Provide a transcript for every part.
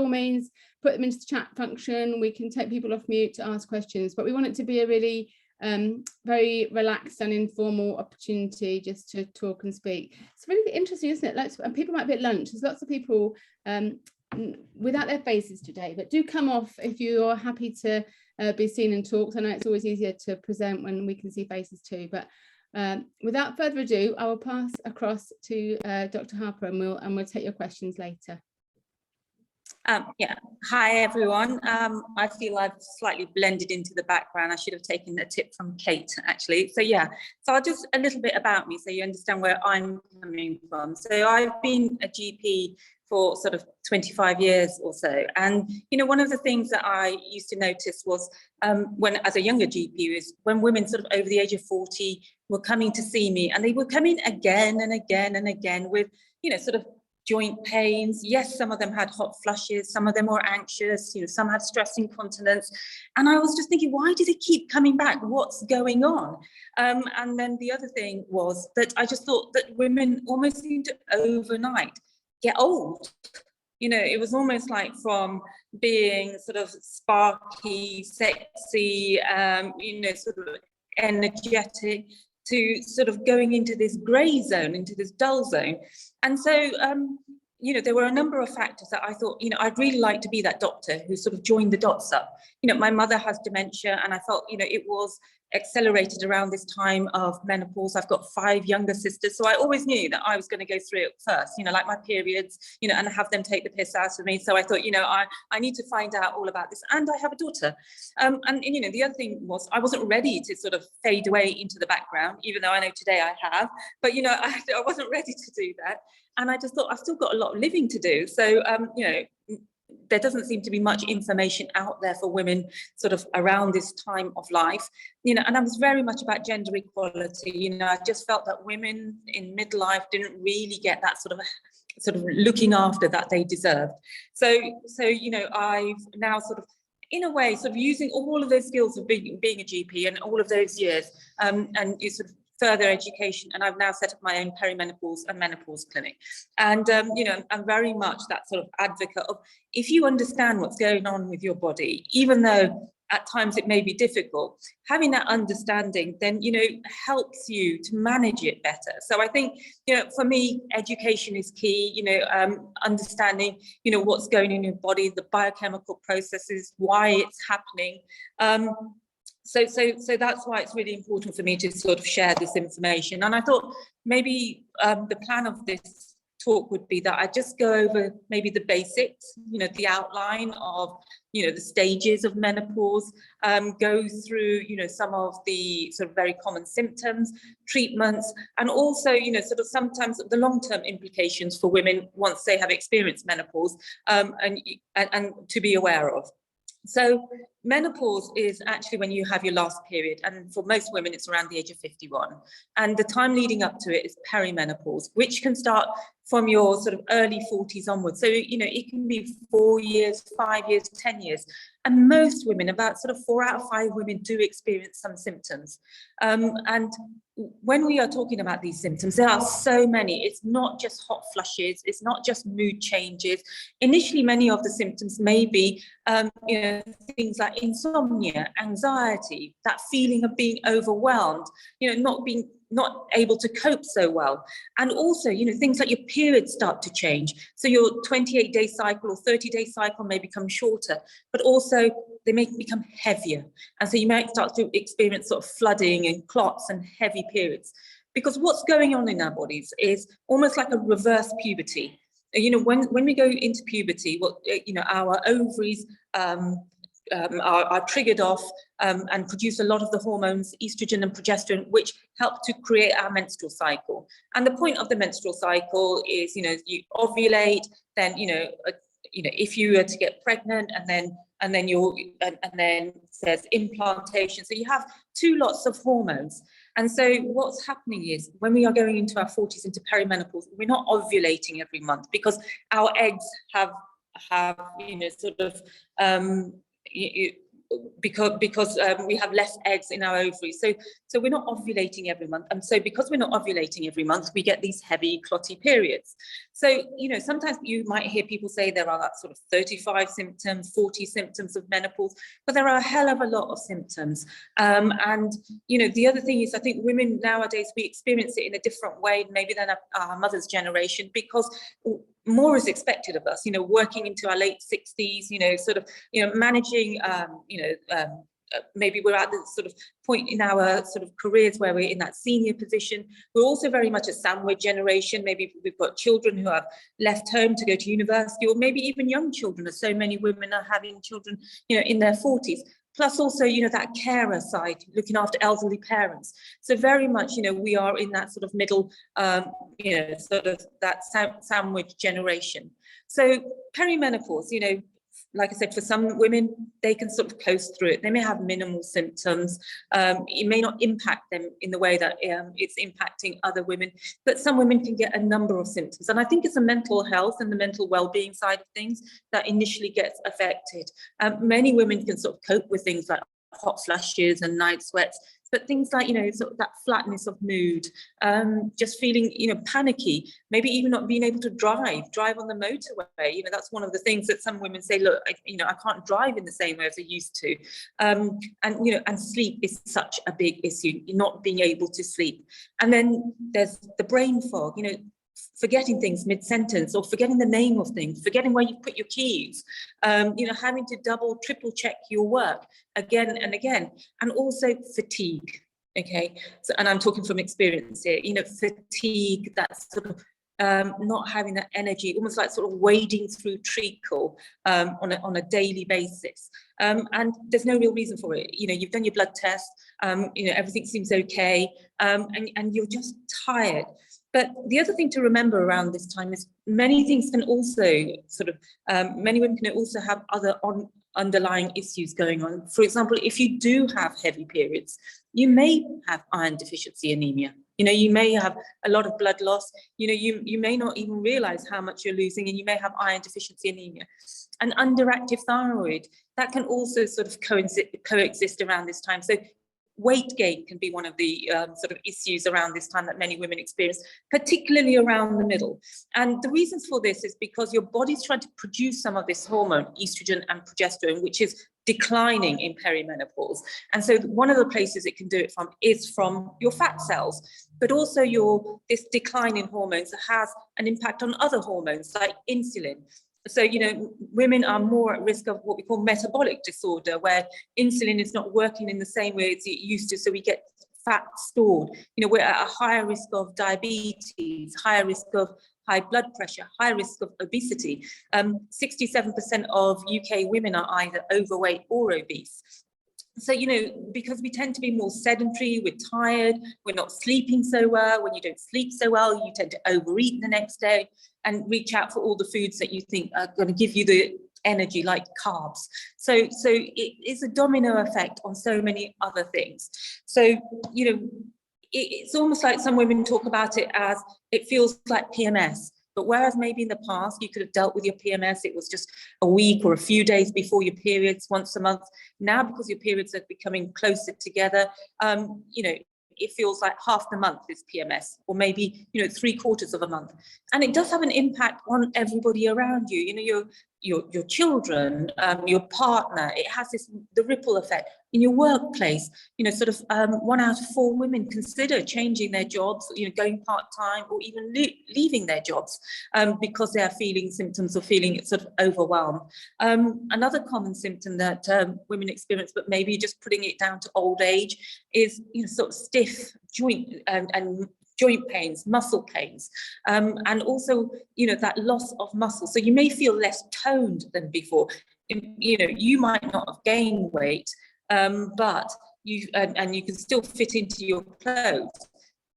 all means, put them into the chat function. We can take people off mute to ask questions, but we want it to be a really very relaxed and informal opportunity just to talk and speak. It's really interesting, isn't it? And people might be at lunch. There's lots of people without their faces today, but do come off if you're happy to be seen and talked. I know it's always easier to present when we can see faces too, but without further ado, I will pass across to Dr. Harper, and we'll take your questions later. Yeah, hi everyone. I feel I've slightly blended into the background. I should have taken a tip from Kate, actually. So yeah, so I'll just a little bit about me so you understand where I'm coming from. So I've been a GP for sort of 25 years or so. And, you know, one of the things that I used to notice was when, as a younger GP, is when women sort of over the age of 40 were coming to see me, and they would come in again and again and again with, you know, sort of joint pains. Yes, some of them had hot flushes, some of them were anxious, you know, some had stress incontinence. And I was just thinking, why do they keep coming back? What's going on? And then the other thing was that I just thought that women almost seemed to overnight get old. You know, it was almost like from being sort of sparky, sexy, you know, sort of energetic, to sort of going into this grey zone, into this dull zone. And so, you know, there were a number of factors that I thought, you know, I'd really like to be that doctor who sort of joined the dots up. You know, my mother has dementia, and I felt, you know, it was accelerated around this time of menopause. I've got 5 younger sisters, so I always knew that I was going to go through it first, you know, like my periods, you know, and have them take the piss out of me. So I thought, you know, I need to find out all about this, and I have a daughter. And you know, the other thing was I wasn't ready to sort of fade away into the background, even though I know today I have, but you know, I wasn't ready to do that. And I just thought I've still got a lot of living to do. So, you know, there doesn't seem to be much information out there for women sort of around this time of life, you know, and I was very much about gender equality. You know, I just felt that women in midlife didn't really get that sort of looking after that they deserved. So, you know, I've now sort of, in a way, sort of using all of those skills of being a GP and all of those years, and you sort of further education, and I've now set up my own perimenopause and menopause clinic. And you know, I'm very much that sort of advocate of, if you understand what's going on with your body, even though at times it may be difficult, having that understanding then, you know, helps you to manage it better. So I think, you know, for me, education is key, you know, understanding, you know, what's going on in your body, the biochemical processes, why it's happening. So that's why it's really important for me to sort of share this information. And I thought maybe the plan of this talk would be that I just go over maybe the basics, you know, the outline of, you know, the stages of menopause, go through, you know, some of the sort of very common symptoms, treatments, and also, you know, sort of sometimes the long-term implications for women once they have experienced menopause, and to be aware of. So menopause is actually when you have your last period, and for most women it's around the age of 51, and the time leading up to it is perimenopause, which can start from your sort of early 40s onwards. So, you know, it can be 4 years, 5 years, 10 years, and most women, about sort of 4 out of 5 women, do experience some symptoms. And when we are talking about these symptoms, there are so many. It's not just hot flushes, it's not just mood changes. Initially, many of the symptoms may be, you know, things like insomnia, anxiety, that feeling of being overwhelmed, you know, not able to cope so well. And also, you know, things like your periods start to change. So your 28-day cycle or 30-day cycle may become shorter, but also they may become heavier. And so you might start to experience sort of flooding and clots and heavy periods. Because what's going on in our bodies is almost like a reverse puberty. You know, when we go into puberty, you know, our ovaries are triggered off and produce a lot of the hormones, estrogen and progesterone, which help to create our menstrual cycle. And the point of the menstrual cycle is, you know, you ovulate, then, you know, if you were to get pregnant, and then there's implantation. So you have 2 lots of hormones. And so what's happening is, when we are going into our 40s, into perimenopause, we're not ovulating every month, because our eggs have you know, sort of because we have less eggs in our ovaries. So we're not ovulating every month. And so because we're not ovulating every month, we get these heavy, clotty periods. So, you know, sometimes you might hear people say there are sort of 35 symptoms, 40 symptoms of menopause, but there are a hell of a lot of symptoms. And, you know, the other thing is, I think women nowadays, we experience it in a different way, maybe than our mother's generation, because more is expected of us, you know, working into our late 60s, you know, sort of, you know, managing, maybe we're at the sort of point in our sort of careers where we're in that senior position. We're also very much a sandwich generation. Maybe we've got children who have left home to go to university, or maybe even young children, as so many women are having children, you know, in their 40s. Plus also, you know, that carer side, looking after elderly parents. So very much, you know, we are in that sort of middle, you know, sort of that sandwich generation. So perimenopause, you know, like I said, for some women, they can sort of coast through it. They may have minimal symptoms. It may not impact them in the way that it's impacting other women, but some women can get a number of symptoms. And I think it's the mental health and the mental well-being side of things that initially gets affected. Many women can sort of cope with things like hot flushes and night sweats, but things like, you know, sort of that flatness of mood, just feeling, you know, panicky, maybe even not being able to drive on the motorway. You know, that's one of the things that some women say, look, you know, I can't drive in the same way as I used to. And, you know, and sleep is such a big issue, not being able to sleep. And then there's the brain fog, you know, forgetting things mid-sentence, or forgetting the name of things, forgetting where you put your keys, you know, having to double, triple check your work again and again, and also fatigue. Okay, so, and I'm talking from experience here, you know, fatigue, that sort of not having that energy, almost like sort of wading through treacle on a daily basis. And there's no real reason for it. You know, you've done your blood test, you know, everything seems okay, and you're just tired. But the other thing to remember around this time is many things can also sort of, many women can also have other underlying issues going on. For example, if you do have heavy periods, you may have iron deficiency anemia. You know, you may have a lot of blood loss. You know, you may not even realize how much you're losing, and you may have iron deficiency anemia. And underactive thyroid, that can also sort of coexist around this time. So weight gain can be one of the sort of issues around this time that many women experience, particularly around the middle. And the reasons for this is because your body's trying to produce some of this hormone, estrogen and progesterone, which is declining in perimenopause. And so one of the places it can do it from is from your fat cells, but also this decline in hormones has an impact on other hormones like insulin. So, you know, women are more at risk of what we call metabolic disorder, where insulin is not working in the same way as it used to. So we get fat stored. You know, we're at a higher risk of diabetes, higher risk of high blood pressure, high risk of obesity. 67% of UK women are either overweight or obese. So, you know, because we tend to be more sedentary, we're tired, we're not sleeping so well. When you don't sleep so well, you tend to overeat the next day and reach out for all the foods that you think are going to give you the energy, like carbs. So it is a domino effect on so many other things. So, you know, it's almost like some women talk about it as it feels like PMS. But whereas maybe in the past you could have dealt with your PMS, it was just a week or a few days before your periods once a month. Now, because your periods are becoming closer together, you know, it feels like half the month is PMS, or maybe, you know, 3/4 of a month. And it does have an impact on everybody around you, you know, your children, your partner. It has the ripple effect in your workplace. You know, sort of 1 out of 4 women consider changing their jobs, you know, going part-time, or even leaving their jobs because they are feeling symptoms or feeling sort of overwhelmed. Another common symptom that women experience, but maybe just putting it down to old age, is, you know, sort of stiff joint and joint pains, muscle pains, and also, you know, that loss of muscle. So you may feel less toned than before. You know, you might not have gained weight, but you can still fit into your clothes,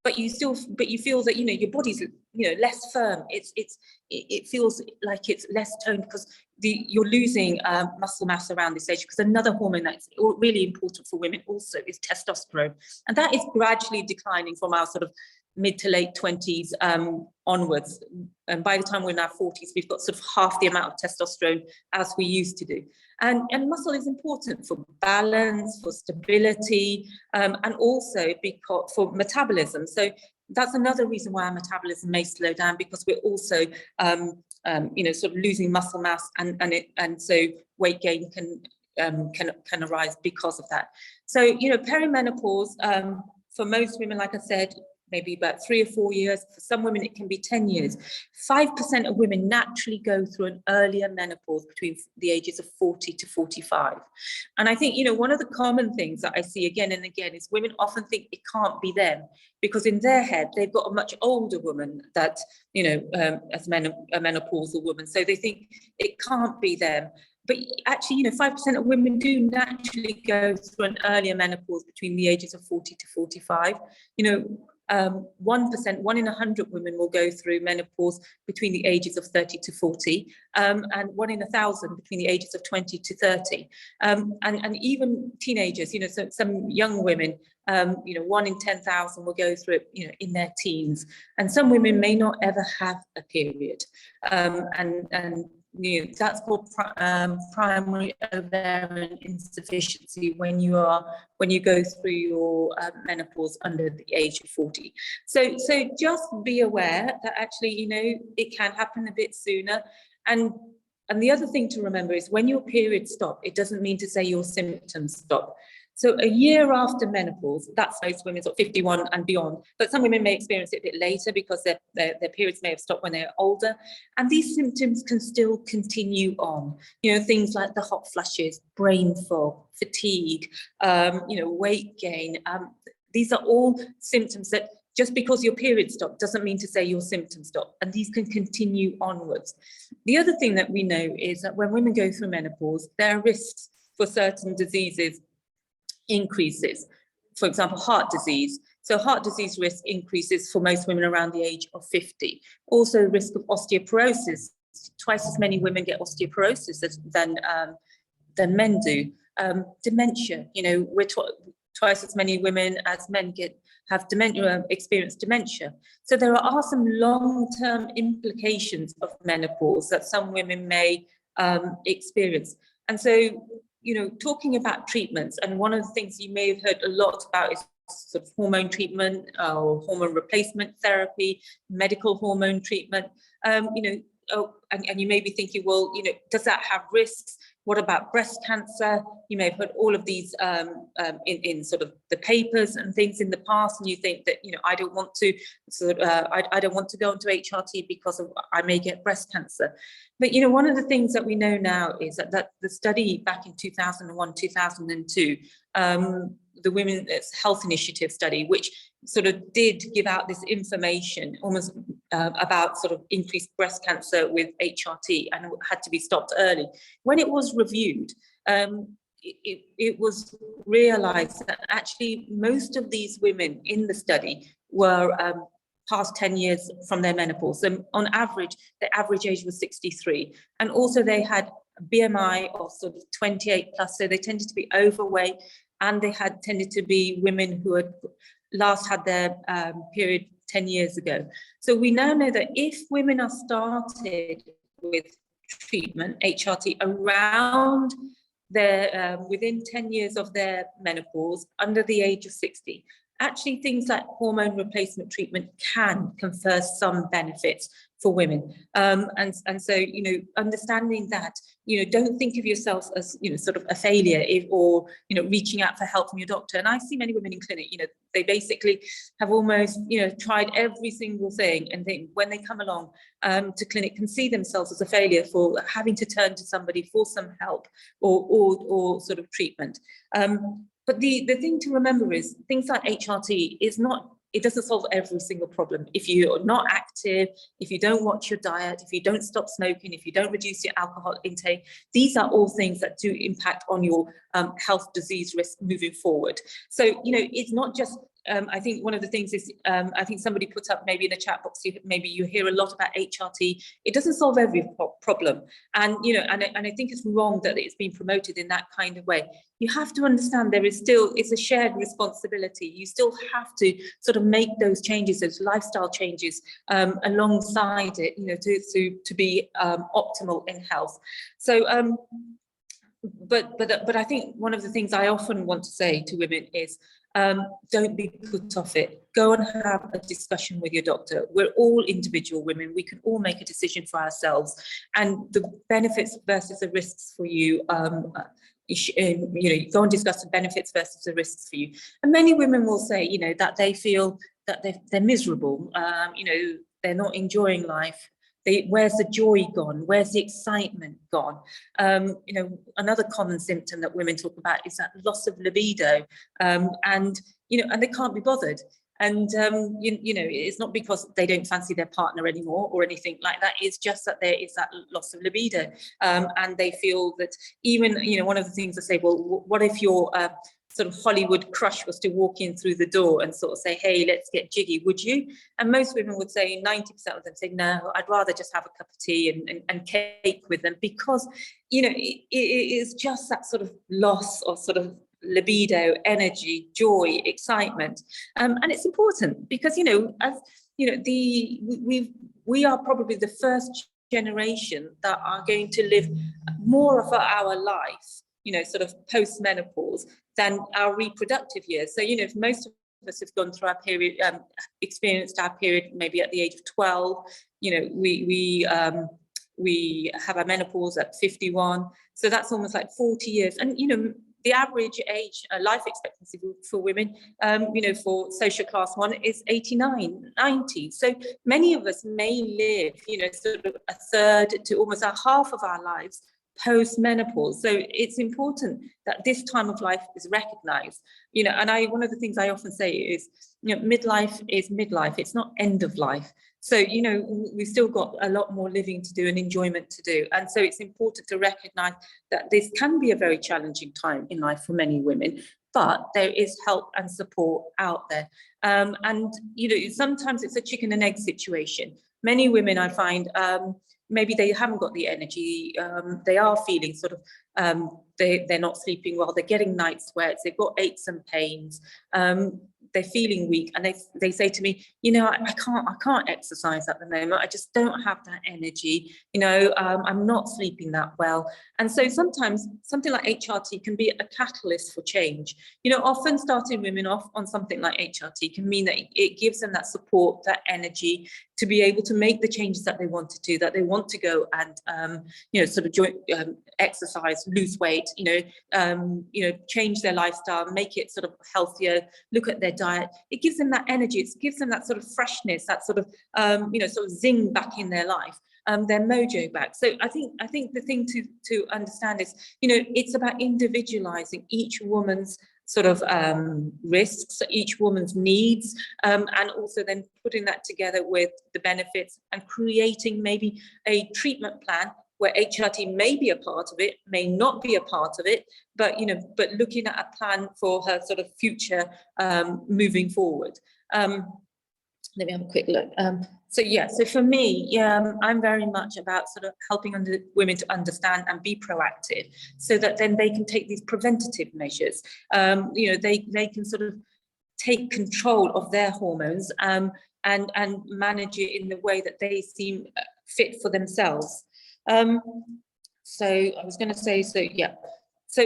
but you feel that, you know, your body's, you know, less firm. It feels like it's less toned because you're losing muscle mass around this age. Because another hormone that's really important for women also is testosterone, and that is gradually declining from our sort of mid to late 20s onwards. And by the time we're in our 40s, we've got sort of half the amount of testosterone as we used to do. And muscle is important for balance, for stability, and also because for metabolism. So that's another reason why our metabolism may slow down, because we're also, you know, sort of losing muscle mass, and so weight gain can arise because of that. So, you know, perimenopause, for most women, like I said, maybe about 3 or 4 years. For some women, it can be 10 years. 5% of women naturally go through an earlier menopause between the ages of 40 to 45. And I think, you know, one of the common things that I see again and again is women often think it can't be them, because in their head, they've got a much older woman that, you know, as a menopausal woman. So they think it can't be them. But actually, you know, 5% of women do naturally go through an earlier menopause between the ages of 40 to 45. You know, 1%, 1 in 100 women will go through menopause between the ages of 30 to 40, and 1 in 1,000 between the ages of 20 to 30. And even teenagers, you know, so some young women, you know, 1 in 10,000 will go through it, you know, in their teens. And some women may not ever have a period. And you know, that's called primary ovarian insufficiency when you go through your menopause under the age of 40. So just be aware that actually, you know, it can happen a bit sooner. And the other thing to remember is when your periods stop, it doesn't mean to say your symptoms stop. So a year after menopause, that's most women sort of 51 and beyond, but some women may experience it a bit later because their periods may have stopped when they're older. And these symptoms can still continue on. You know, things like the hot flushes, brain fog, fatigue, you know, weight gain. These are all symptoms that just because your period stopped doesn't mean to say your symptoms stop, and these can continue onwards. The other thing that we know is that when women go through menopause, there are risks for certain diseases increases. For example, heart disease. So heart disease risk increases for most women around the age of 50. Also, risk of osteoporosis. Twice as many women get osteoporosis than men do. Dementia. You know, we're twice as many women as men have dementia, experience dementia. So there are some long-term implications of menopause that some women may experience. And so, you know, talking about treatments, and one of the things you may have heard a lot about is sort of hormone treatment or hormone replacement therapy, medical hormone treatment. You know, and you may be thinking, well, you know, does that have risks? What about breast cancer? You may have heard all of these in sort of the papers and things in the past, and you think that, you know, I don't want to I don't want to go into HRT because I may get breast cancer. But, you know, one of the things that we know now is that the study back in 2001, 2002, the Women's Health Initiative study, which sort of did give out this information almost about sort of increased breast cancer with HRT, and it had to be stopped early. When it was reviewed, it was realized that actually most of these women in the study were past 10 years from their menopause. So on average, the average age was 63. And also they had a BMI of sort of 28 plus, so they tended to be overweight, and they had tended to be women who had last had their period 10 years ago. So we now know that if women are started with treatment, HRT, around their, within 10 years of their menopause, under the age of 60, actually things like hormone replacement treatment can confer some benefits for women. And so, you know, understanding that, you know, don't think of yourself as, you know, sort of a failure or, you know, reaching out for help from your doctor. And I see many women in clinic, you know, they basically have almost, you know, tried every single thing, and they, when they come along to clinic, can see themselves as a failure for having to turn to somebody for some help or sort of treatment. But the thing to remember is things like HRT is not, it doesn't solve every single problem. If you're not active, if you don't watch your diet, if you don't stop smoking, if you don't reduce your alcohol intake, these are all things that do impact on your health disease risk moving forward. So, you know, it's not just I think one of the things is, I think somebody put up maybe in the chat box, maybe you hear a lot about HRT. It doesn't solve every problem. And, you know, and I think it's wrong that it's been promoted in that kind of way. You have to understand there is still, it's a shared responsibility. You still have to sort of make those changes, those lifestyle changes alongside it, you know, to be optimal in health. So, but I think one of the things I often want to say to women is, don't be put off it. Go and have a discussion with your doctor. We're all individual women. We can all make a decision for ourselves, and the benefits versus the risks for you. You know, go and discuss the benefits versus the risks for you. And many women will say, you know, that they feel that they're miserable. You know, they're not enjoying life. Where's the joy gone? Where's the excitement gone? You know, another common symptom that women talk about is that loss of libido, and you know, and they can't be bothered. And you know, it's not because they don't fancy their partner anymore or anything like that. It's just that there is that loss of libido, and they feel that even, you know, one of the things I say, well, what if your sort of Hollywood crush was to walk in through the door and sort of say, hey, let's get jiggy, would you? And most women would say, 90% of them say, no, I'd rather just have a cup of tea and cake with them, because, you know, it is just that sort of loss of sort of libido, energy, joy, excitement. And it's important because, you know, as you know, we are probably the first generation that are going to live more of our life, you know, sort of post-menopause than our reproductive years. So, you know, if most of us have gone through our period, experienced our period maybe at the age of 12, you know, we have our menopause at 51. So that's almost like 40 years. And, you know, the average age, life expectancy for women, you know, for social class 1 is 89, 90. So many of us may live, you know, sort of a third to almost a half of our lives post-menopause. So it's important that this time of life is recognized, you know, and one of the things I often say is, you know, midlife is midlife, it's not end of life. So, you know, we've still got a lot more living to do and enjoyment to do. And so it's important to recognize that this can be a very challenging time in life for many women, but there is help and support out there. And, you know, sometimes it's a chicken and egg situation. Many women, I find, maybe they haven't got the energy, they are feeling sort of, they're not sleeping well, they're getting night sweats, they've got aches and pains, they're feeling weak, and they say to me, you know, I can't exercise at the moment, I just don't have that energy, you know, I'm not sleeping that well. And so sometimes something like HRT can be a catalyst for change. You know, often starting women off on something like HRT can mean that it gives them that support, that energy to be able to make the changes that they want to do, that they want to go and, you know, sort of exercise, lose weight, you know, change their lifestyle, make it sort of healthier, look at their diet. It gives them that energy, it gives them that sort of freshness, that sort of, you know, sort of zing back in their life, their mojo back. So I think the thing to understand is, you know, it's about individualizing each woman's sort of risks, each woman's needs, and also then putting that together with the benefits and creating maybe a treatment plan where HRT may be a part of it, may not be a part of it, but, you know, but looking at a plan for her sort of future moving forward. Let me have a quick look. So yeah, so for me, I'm very much about sort of helping women to understand and be proactive, so that then they can take these preventative measures. You know, they can sort of take control of their hormones and manage it in the way that they seem fit for themselves. So I was going to say, so yeah, so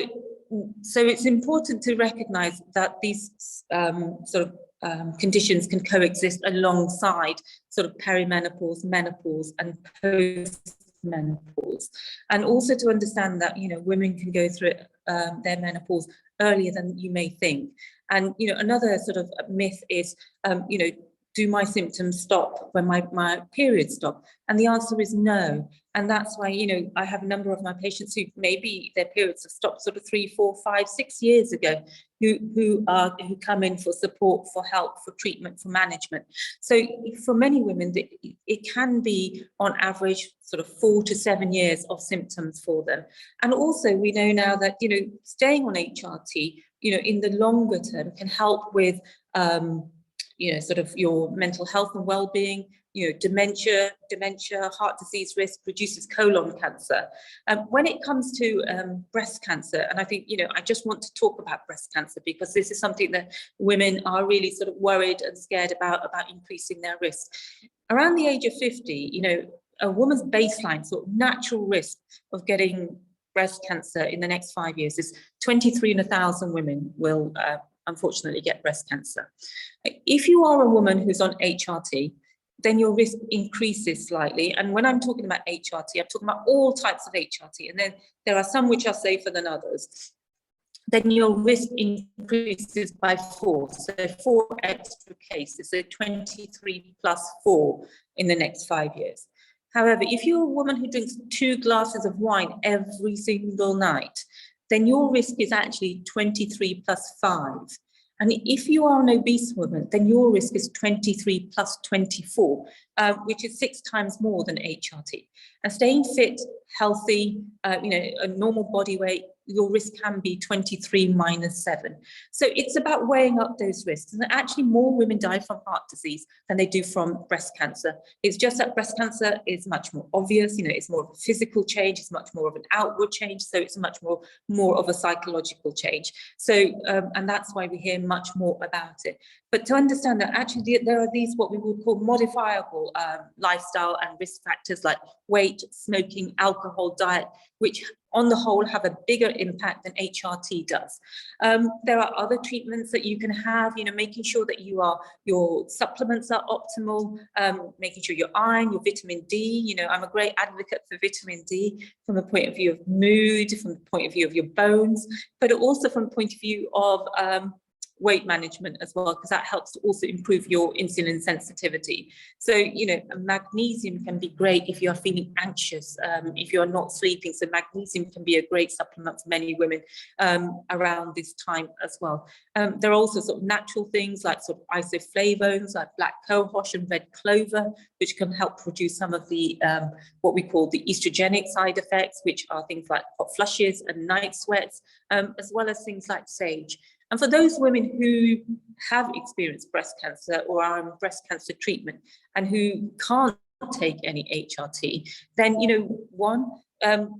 it's important to recognize that these sort of conditions can coexist alongside sort of perimenopause, menopause, and post-menopause, and also to understand that, you know, women can go through their menopause earlier than you may think. And, you know, another sort of myth is, you know, do my symptoms stop when my periods stop? And the answer is no. And that's why, you know, I have a number of my patients who maybe their periods have stopped sort of 3, 4, 5, 6 years ago, who come in for support, for help, for treatment, for management. So for many women, it can be on average sort of 4 to 7 years of symptoms for them. And also we know now that, you know, staying on HRT, you know, in the longer term can help with sort of your mental health and well-being, dementia, heart disease risk, reduces colon cancer. When it comes to breast cancer, and I think, I just want to talk about breast cancer because this is something that women are really sort of worried and scared about increasing their risk. Around the age of 50, a woman's baseline sort of natural risk of getting breast cancer in the next 5 years is 23 in 1,000 women will unfortunately get breast cancer. If you are a woman who's on HRT, then your risk increases slightly. And when I'm talking about HRT, I'm talking about all types of HRT, and then there are some which are safer than others. Then your risk increases by 4, so 4 extra cases, so 23 plus 4 in the next 5 years. However, if you're a woman who drinks 2 glasses of wine every single night, then your risk is actually 23 plus 5. And if you are an obese woman, then your risk is 23 plus 24, which is 6 times more than HRT. And staying fit, healthy, a normal body weight, your risk can be 23 minus 7. So it's about weighing up those risks. And actually more women die from heart disease than they do from breast cancer. It's just that breast cancer is much more obvious, it's more of a physical change, it's much more of an outward change, so it's much more of a psychological change. So, and that's why we hear much more about it. But to understand that actually there are these what we would call modifiable lifestyle and risk factors like weight, smoking, alcohol, diet, which on the whole have a bigger impact than HRT does. There are other treatments that you can have, making sure that your supplements are optimal, making sure your iron, your vitamin D, I'm a great advocate for vitamin D from the point of view of mood, from the point of view of your bones, but also from the point of view of weight management as well, because that helps to also improve your insulin sensitivity. So, magnesium can be great if you are feeling anxious, if you are not sleeping. So magnesium can be a great supplement for many women around this time as well. There are also sort of natural things like sort of isoflavones, like black cohosh and red clover, which can help reduce some of the what we call the estrogenic side effects, which are things like hot flushes and night sweats, as well as things like sage. And for those women who have experienced breast cancer or are in breast cancer treatment and who can't take any HRT, then,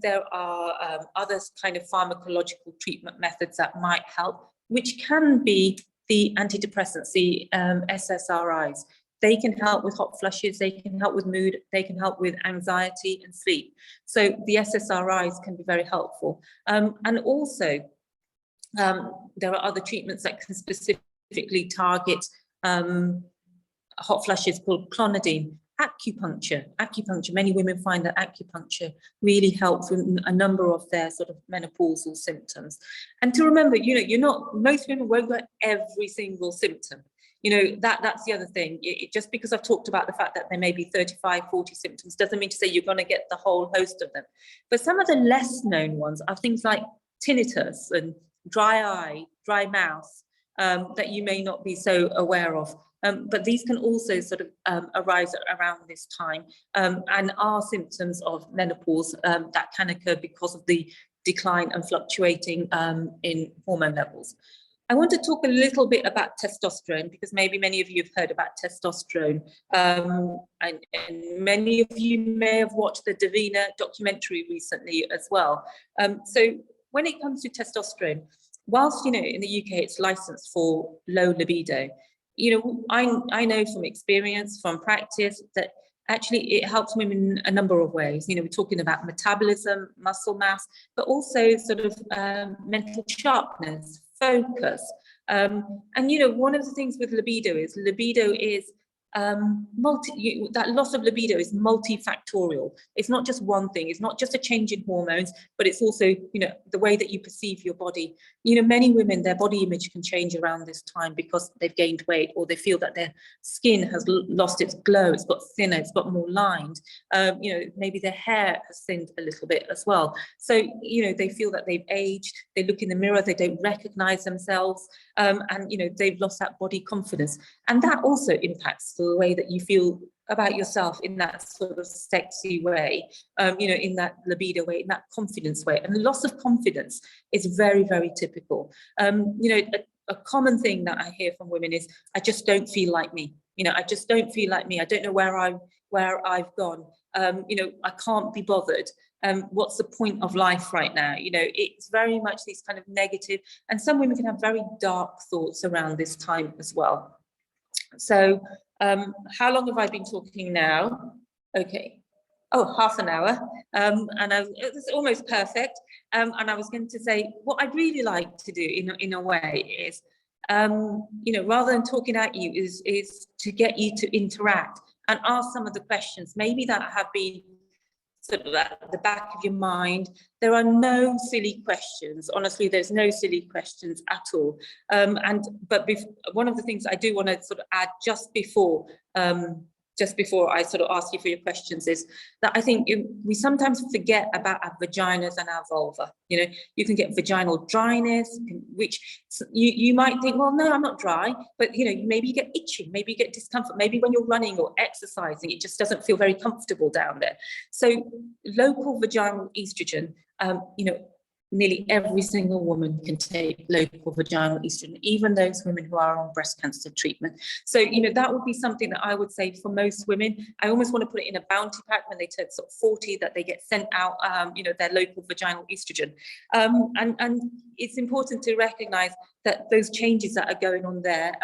there are other kind of pharmacological treatment methods that might help, which can be the antidepressants, the SSRIs. They can help with hot flushes, they can help with mood, they can help with anxiety and sleep. So the SSRIs can be very helpful. And also, there are other treatments that can specifically target hot flushes called clonidine. Acupuncture, many women find that acupuncture really helps with a number of their sort of menopausal symptoms. And to remember, most women won't get every single symptom. That's the other thing. Just because I've talked about the fact that there may be 35, 40 symptoms doesn't mean to say you're going to get the whole host of them. But some of the less known ones are things like tinnitus and dry eye, dry mouth, that you may not be so aware of. But these can also sort of arise around this time and are symptoms of menopause that can occur because of the decline and fluctuating in hormone levels. I want to talk a little bit about testosterone because maybe many of you have heard about testosterone, and many of you may have watched the Davina documentary recently as well. So when it comes to testosterone, whilst, in the UK it's licensed for low libido, I know from experience, from practice, that actually it helps women in a number of ways. We're talking about metabolism, muscle mass, but also sort of mental sharpness, focus. And, one of the things with libido is that loss of libido is multifactorial. It's not just one thing. It's not just a change in hormones, but it's also, the way that you perceive your body. Many women, their body image can change around this time because they've gained weight or they feel that their skin has lost its glow. It's got thinner, it's got more lined. Maybe their hair has thinned a little bit as well. So, they feel that they've aged. They look in the mirror, they don't recognize themselves. And, they've lost that body confidence. And that also impacts the way that you feel about yourself in that sort of sexy way, in that libido way, in that confidence way. And the loss of confidence is very, very typical. a common thing that I hear from women is, I just don't feel like me. I just don't feel like me. I don't know where I've gone. I can't be bothered. What's the point of life right now? It's very much these kind of negative, and some women can have very dark thoughts around this time as well. So how long have I been talking now? Okay. Oh, half an hour. And it's almost perfect. And I was going to say, what I'd really like to do in a way is, rather than talking at you, is to get you to interact and ask some of the questions, maybe that have been sort of at the back of your mind. There are no silly questions. Honestly, there's no silly questions at all. But one of the things I do want to sort of add just before I sort of ask you for your questions is that I think we sometimes forget about our vaginas and our vulva. You can get vaginal dryness, which you might think, well, no, I'm not dry, but maybe you get itching, maybe you get discomfort, maybe when you're running or exercising, it just doesn't feel very comfortable down there. So local vaginal estrogen, nearly every single woman can take local vaginal estrogen, even those women who are on breast cancer treatment. So, that would be something that I would say for most women. I almost want to put it in a bounty pack when they turn sort of 40, that they get sent out, their local vaginal estrogen. And it's important to recognize that those changes that are going on there,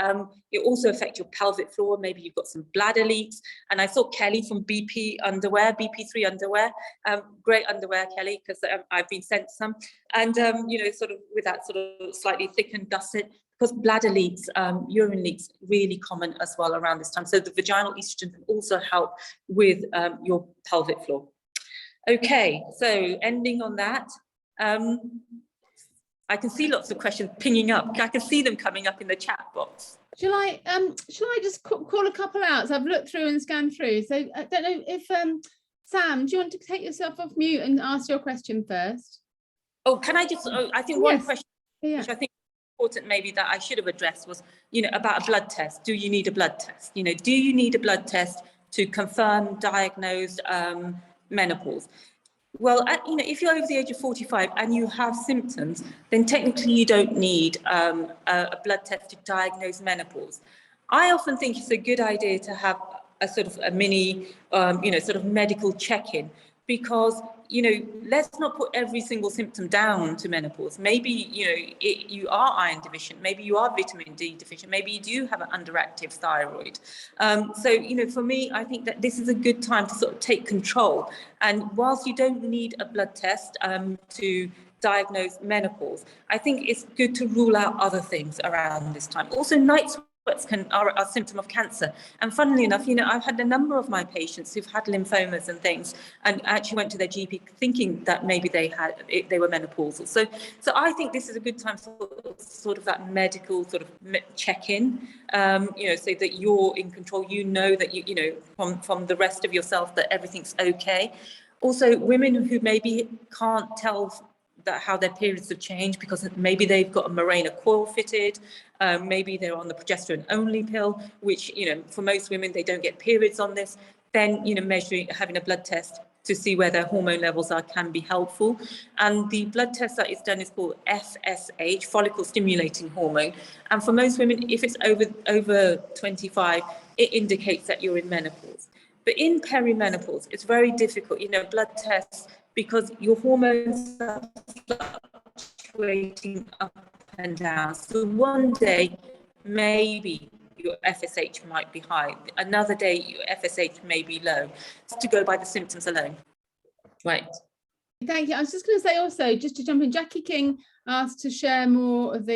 it also affect your pelvic floor. Maybe you've got some bladder leaks. And I saw Kelly from BP underwear, BP3 underwear, great underwear, Kelly, because I've been sent some. And, sort of with that sort of slightly thickened gusset, because bladder leaks, urine leaks, really common as well around this time. So the vaginal estrogen can also help with your pelvic floor. Okay, so ending on that, I can see lots of questions pinging up. I can see them coming up in the chat box. Shall I just call a couple out? So I've looked through and scanned through. So I don't know if Sam, do you want to take yourself off mute and ask your question first? Oh, can I just? I think one question, which I think is important, maybe that I should have addressed was, about a blood test. Do you need a blood test? Do you need a blood test to confirm, diagnose menopause? Well, if you're over the age of 45 and you have symptoms, then technically you don't need a blood test to diagnose menopause. I often think it's a good idea to have a sort of a mini, sort of medical check-in, because, let's not put every single symptom down to menopause. Maybe, you are iron deficient, maybe you are vitamin D deficient, maybe you do have an underactive thyroid. So, for me, I think that this is a good time to sort of take control. And whilst you don't need a blood test to diagnose menopause, I think it's good to rule out other things around this time. Also, night sweats are a symptom of cancer. And funnily enough, I've had a number of my patients who've had lymphomas and things, and actually went to their GP thinking that maybe they were menopausal. So I think this is a good time for sort of that medical sort of check-in, so that you're in control. That from the rest of yourself that everything's okay. Also, women who maybe can't tell how their periods have changed because maybe they've got a Mirena coil fitted, maybe they're on the progesterone only pill, which, for most women, they don't get periods on this, then, having a blood test to see where their hormone levels are can be helpful. And the blood test that is done is called FSH, follicle stimulating hormone. And for most women, if it's over 25, it indicates that you're in menopause. But in perimenopause, it's very difficult, blood tests, because your hormones are fluctuating up and down. So one day, maybe your FSH might be high. Another day, your FSH may be low. Just to go by the symptoms alone. Right. Thank you. I was just going to say also, just to jump in, Jackie King asked to share more of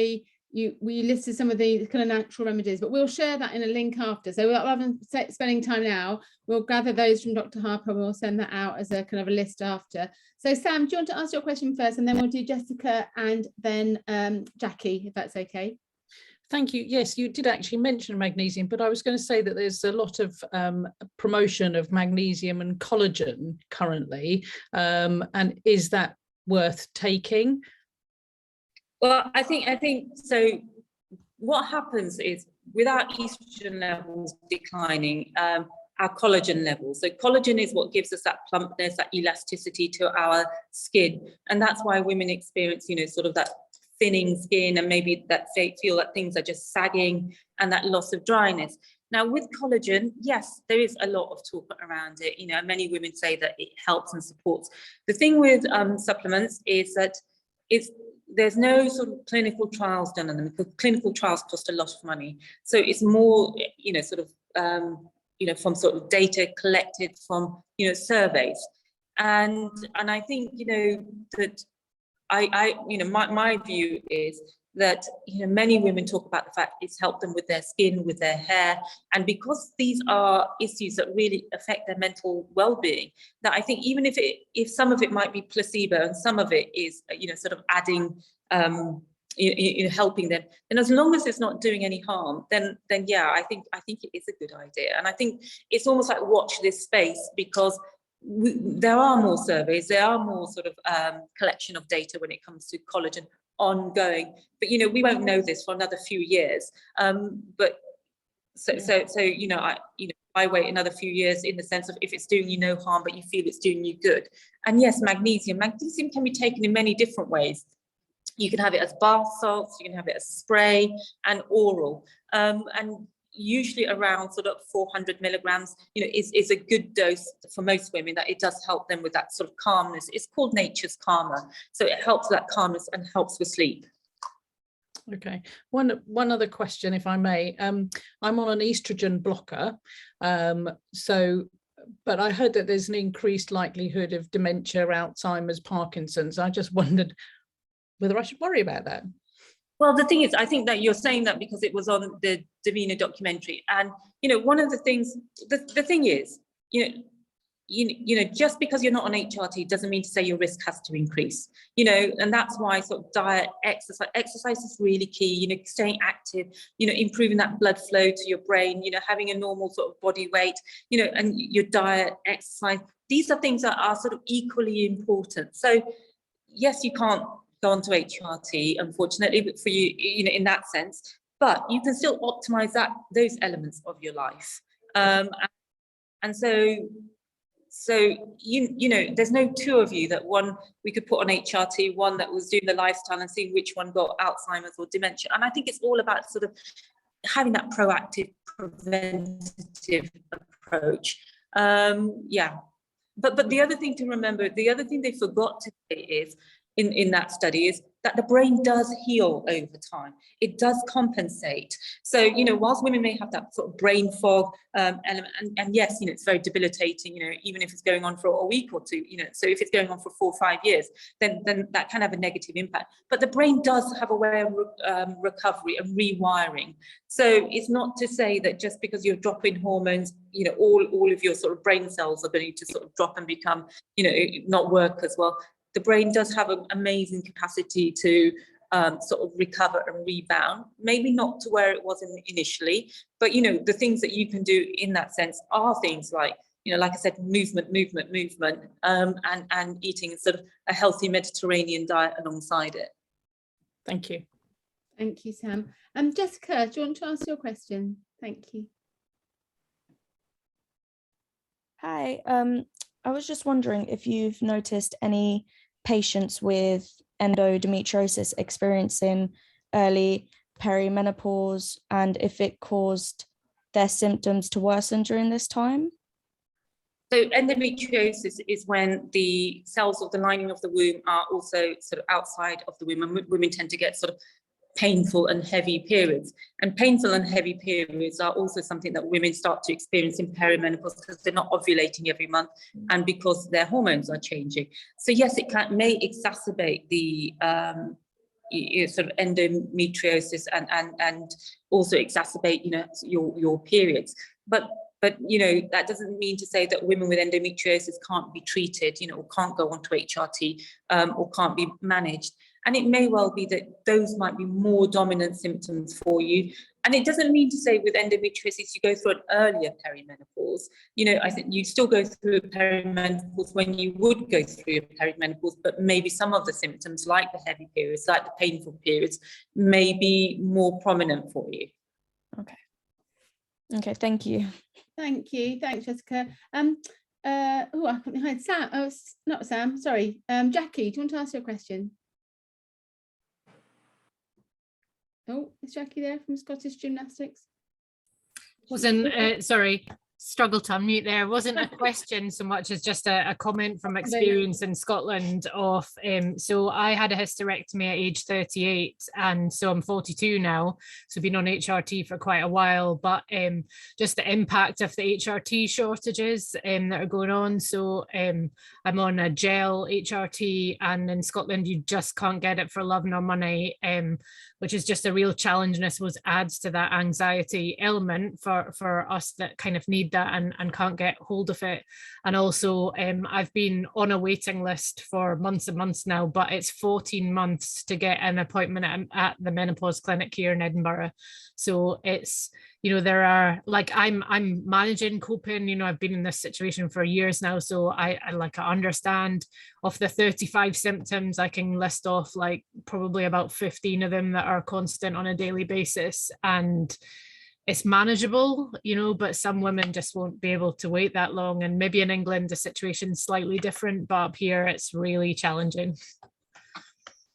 we listed some of the kind of natural remedies, but we'll share that in a link after. So rather than spending time now, we'll gather those from Dr. Harper and we'll send that out as a kind of a list after. So Sam, do you want to ask your question first, and then we'll do Jessica and then Jackie, if that's okay? Thank you. Yes, you did actually mention magnesium, but I was going to say that there's a lot of promotion of magnesium and collagen currently, and is that worth taking? Well, I think so. What happens is, with our estrogen levels declining, our collagen levels. So collagen is what gives us that plumpness, that elasticity to our skin, and that's why women experience, sort of that thinning skin, and maybe that they feel that things are just sagging and that loss of dryness. Now with collagen, yes, there is a lot of talk around it. You know, many women say that it helps and supports. The thing with supplements is that there's no sort of clinical trials done on them, because clinical trials cost a lot of money. So it's more, you know, sort of, you know, from sort of data collected from, you know, surveys. And I think, you know, that you know, my view is that, you know, many women talk about the fact it's helped them with their skin, with their hair, and because these are issues that really affect their mental well-being, that I think even if some of it might be placebo and some of it is, you know, sort of adding, you know, helping them, and as long as it's not doing any harm, then yeah, I think it is a good idea. And I think it's almost like watch this space, because there are more surveys, there are more sort of collection of data when it comes to collagen ongoing, but you know, we won't know this for another few years. But so you know, I wait another few years in the sense of if it's doing you no harm, but you feel it's doing you good. And yes, magnesium can be taken in many different ways. You can have it as bath salts, you can have it as spray and oral, and usually around sort of 400 milligrams, you know, is a good dose for most women, that it does help them with that sort of calmness. It's called nature's calmer. So it helps with that calmness and helps with sleep. Okay, one other question, if I may. I'm on an estrogen blocker, but I heard that there's an increased likelihood of dementia, Alzheimer's, Parkinson's. I just wondered whether I should worry about that. Well, the thing is, I think that you're saying that because it was on the Davina documentary, and you know, one of the things, the thing is, you know, just because you're not on HRT doesn't mean to say your risk has to increase. You know, and that's why sort of diet, exercise is really key. You know, staying active, you know, improving that blood flow to your brain. You know, having a normal sort of body weight. You know, and your diet, exercise. These are things that are sort of equally important. So, yes, you can't go onto HRT, unfortunately, but for you, you know, in that sense, but you can still optimize those elements of your life. And so you know, there's no two of you that one we could put on HRT, one that was doing the lifestyle, and seeing which one got Alzheimer's or dementia. And I think it's all about sort of having that proactive, preventative approach. Yeah. But the other thing to remember, the other thing they forgot to say is, in that study, is that the brain does heal over time. It does compensate. So, you know, whilst women may have that sort of brain fog element, and yes, you know, it's very debilitating, you know, even if it's going on for a week or two, you know, so if it's going on for 4 or 5 years, then that can have a negative impact. But the brain does have a way of recovery and rewiring. So it's not to say that just because you're dropping hormones, you know, all of your sort of brain cells are going to sort of drop and become, you know, not work as well. The brain does have an amazing capacity to sort of recover and rebound, maybe not to where it was initially, but, you know, the things that you can do in that sense are things like, you know, like I said, movement, and eating sort of a healthy Mediterranean diet alongside it. Thank you. Thank you, Sam. Jessica, do you want to ask your question? Thank you. Hi, I was just wondering if you've noticed any patients with endometriosis experiencing early perimenopause, and if it caused their symptoms to worsen during this time? So endometriosis is when the cells of the lining of the womb are also sort of outside of the womb, and women tend to get sort of painful and heavy periods. And painful and heavy periods are also something that women start to experience in perimenopause, because they're not ovulating every month and because their hormones are changing. So yes, it may exacerbate the sort of endometriosis and also exacerbate, you know, your periods. But you know, that doesn't mean to say that women with endometriosis can't be treated, you know, or can't go onto HRT, or can't be managed. And it may well be that those might be more dominant symptoms for you. And it doesn't mean to say with endometriosis you go through an earlier perimenopause. You know, I think you still go through a perimenopause when you would go through a perimenopause, but maybe some of the symptoms, like the heavy periods, like the painful periods, may be more prominent for you. Okay, thank you. Thank you. Thanks, Jessica. I couldn't hide Sam. Oh, not Sam. Sorry, Jackie. Do you want to ask your question? Oh, is Jackie there from Scottish Gymnastics? Sorry, struggle to unmute there. Wasn't a question so much as just a comment from experience in Scotland of, so I had a hysterectomy at age 38, and so I'm 42 now, so been on HRT for quite a while, but just the impact of the HRT shortages that are going on. So I'm on a gel HRT, and in Scotland you just can't get it for love nor money, which is just a real challenge, and I suppose adds to that anxiety element for us that kind of need that and can't get hold of it. And also I've been on a waiting list for months and months now, but it's 14 months to get an appointment at the menopause clinic here in Edinburgh. So it's, you know, there are, like, I'm managing, coping, you know, I've been in this situation for years now, so I understand. Of the 35 symptoms, I can list off like probably about 15 of them that are constant on a daily basis, and it's manageable, you know, but some women just won't be able to wait that long. And maybe in England the situation's slightly different, but up here it's really challenging.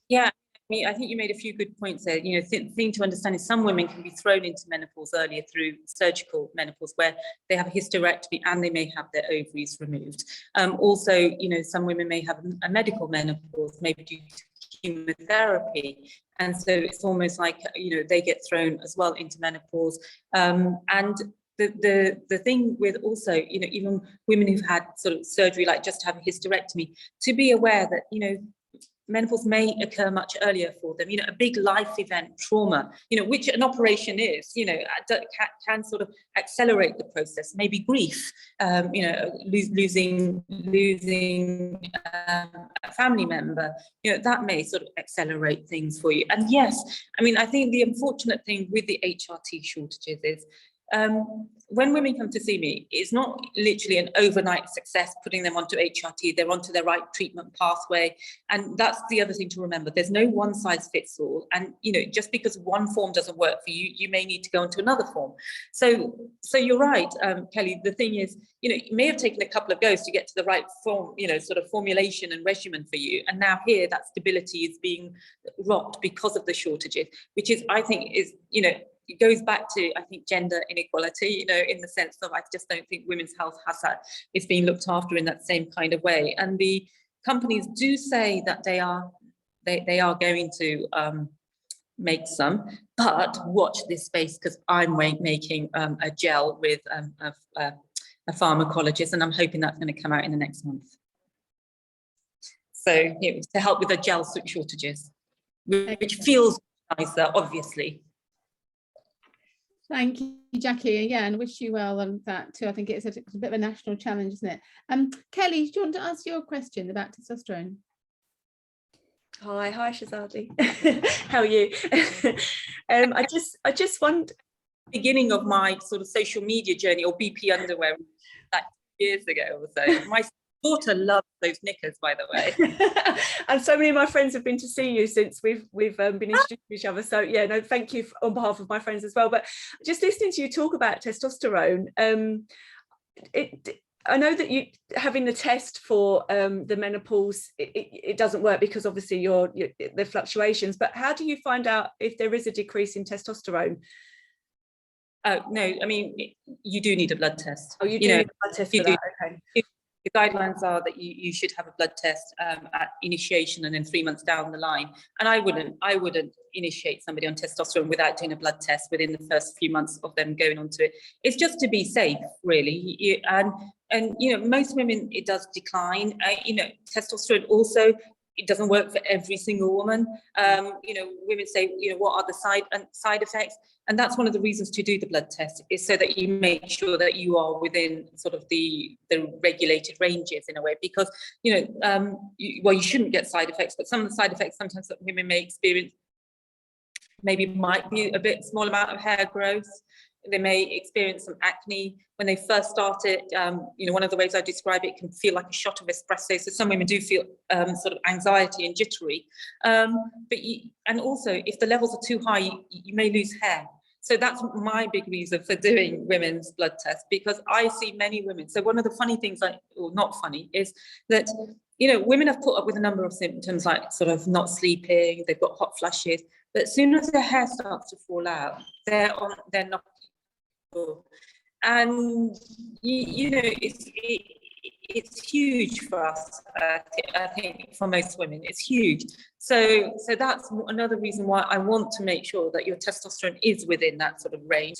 Yeah, I think you made a few good points there. You know, thing to understand is some women can be thrown into menopause earlier through surgical menopause, where they have a hysterectomy and they may have their ovaries removed. Also, you know, some women may have a medical menopause, maybe due to chemotherapy, and so it's almost like, you know, they get thrown as well into menopause. And the thing with also, you know, even women who've had sort of surgery, like just have a hysterectomy, to be aware that, you know, menopause may occur much earlier for them. You know, a big life event, trauma, you know, which an operation is, you know, can sort of accelerate the process. Maybe grief, you know, losing a family member, you know, that may sort of accelerate things for you. And yes, I mean, I think the unfortunate thing with the HRT shortages is, when women come to see me, it's not literally an overnight success putting them onto HRT. They're onto the right treatment pathway. And that's the other thing to remember. There's no one size fits all. And, you know, just because one form doesn't work for you, you may need to go into another form. So you're right, Kelly. The thing is, you know, it may have taken a couple of goes to get to the right form, you know, sort of formulation and regimen for you. And now here that stability is being rocked because of the shortages, which is, I think, is, you know, it goes back to, I think, gender inequality, you know, in the sense of, I just don't think women's health is being looked after in that same kind of way. And the companies do say that they are going to make some, but watch this space, because I'm making a gel with a pharmacologist, and I'm hoping that's going to come out in the next month. So, you know, to help with the gel shortages, which feels nicer, obviously. Thank you, Jackie. Yeah, and wish you well on that too. I think it's a bit of a national challenge, isn't it? Kelly, do you want to ask your question about testosterone? Hi, Shahzadi. How are you? I just wonder. Beginning of my sort of social media journey, or BP underwear, like years ago or so. My daughter loves those knickers, by the way. And so many of my friends have been to see you since we've been introduced to each other. So yeah, no, thank you on behalf of my friends as well. But just listening to you talk about testosterone, I know that you having the test for the menopause, it doesn't work because obviously the fluctuations. But how do you find out if there is a decrease in testosterone? No, I mean, you do need a blood test. Oh, you do need a blood test for that, okay. The guidelines are that you should have a blood test at initiation and then 3 months down the line. And I wouldn't initiate somebody on testosterone without doing a blood test within the first few months of them going onto it. It's just to be safe, really. And you know, most women, it does decline. You know, testosterone also, it doesn't work for every single woman. You know, women say, you know, what are the side effects? And that's one of the reasons to do the blood test, is so that you make sure that you are within sort of the regulated ranges in a way, because, you know, you shouldn't get side effects, but some of the side effects sometimes that women may experience maybe might be a bit small amount of hair growth. They may experience some acne when they first start it. You know, one of the ways I describe it can feel like a shot of espresso. So some women do feel sort of anxiety and jittery. And also, if the levels are too high, you may lose hair. So that's my big reason for doing women's blood tests, because I see many women. So one of the funny things, or not funny, is that women have put up with a number of symptoms like sort of not sleeping, they've got hot flashes, but as soon as their hair starts to fall out, they're not. And it's huge for us. I think for most women, it's huge. So that's another reason why I want to make sure that your testosterone is within that sort of range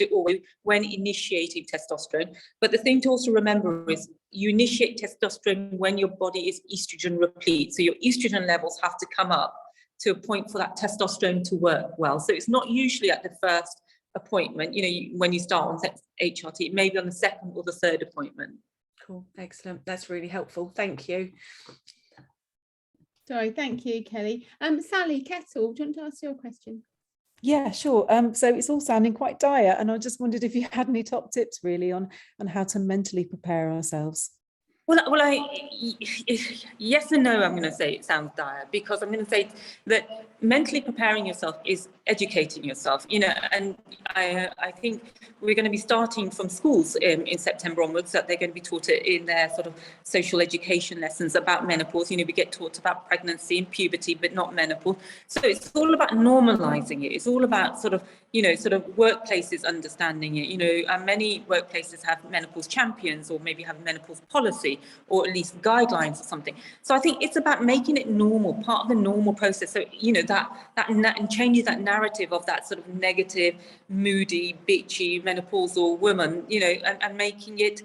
when initiating testosterone. But the thing to also remember is you initiate testosterone when your body is estrogen replete. So your estrogen levels have to come up to a point for that testosterone to work well. So it's not usually at the first appointment, when you start on HRT, it may be on the second or the third appointment. Cool, excellent. That's really helpful. Thank you. Sorry, thank you, Kelly. Sally Kettle, do you want to ask your question? Yeah, sure. So it's all sounding quite dire, and I just wondered if you had any top tips really on how to mentally prepare ourselves. Well, yes and no. I'm going to say it sounds dire, because I'm going to say that mentally preparing yourself is educating yourself. And I think we're going to be starting from schools in September onwards, that they're going to be taught it in their sort of social education lessons about menopause. We get taught about pregnancy and puberty, but not menopause. So it's all about normalizing it. It's all about sort of workplaces understanding it. And many workplaces have menopause champions, or maybe have menopause policy, or at least guidelines or something. So I think it's about making it normal, part of the normal process. So and changing that narrative of that sort of negative, moody, bitchy menopausal woman, and making it